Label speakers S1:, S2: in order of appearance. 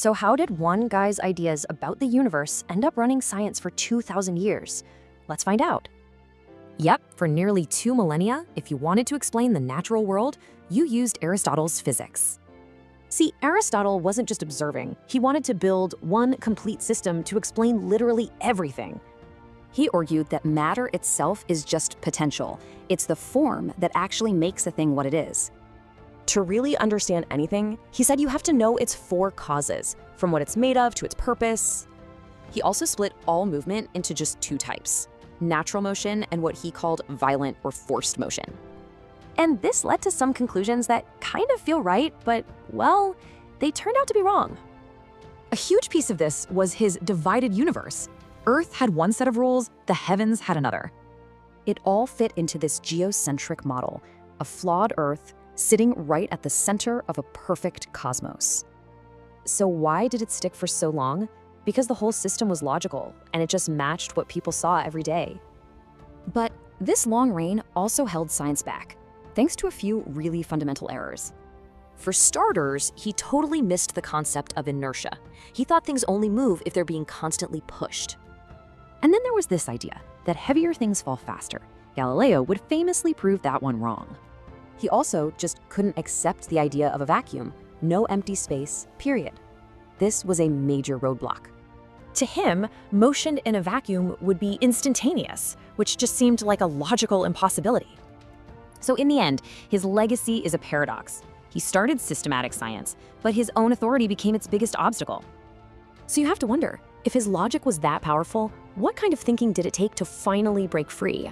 S1: So how did one guy's ideas about the universe end up running science for 2,000 years? Let's find out.
S2: Yep, for nearly 2 millennia, if you wanted to explain the natural world, you used Aristotle's physics. See, Aristotle wasn't just observing. He wanted to build one complete system to explain literally everything.
S3: He argued that matter itself is just potential. It's the form that actually makes a thing what it is.
S4: To really understand anything, he said you have to know its 4 causes, from what it's made of to its purpose. He also split all movement into just 2 types, natural motion and what he called violent or forced motion. And this led to some conclusions that kind of feel right, but, well, they turned out to be wrong.
S2: A huge piece of this was his divided universe. Earth had one set of rules, the heavens had another.
S3: It all fit into this geocentric model, a flawed Earth sitting right at the center of a perfect cosmos.
S4: So why did it stick for so long? Because the whole system was logical, and it just matched what people saw every day.
S3: But this long reign also held science back, thanks to a few really fundamental errors.
S1: For starters, he totally missed the concept of inertia. He thought things only move if they're being constantly pushed.
S2: And then there was this idea that heavier things fall faster. Galileo would famously prove that one wrong.
S4: He also just couldn't accept the idea of a vacuum, no empty space, period. This was a major roadblock.
S2: To him, motion in a vacuum would be instantaneous, which just seemed like a logical impossibility. So in the end, his legacy is a paradox. He started systematic science, but his own authority became its biggest obstacle.
S4: So you have to wonder, if his logic was that powerful, what kind of thinking did it take to finally break free?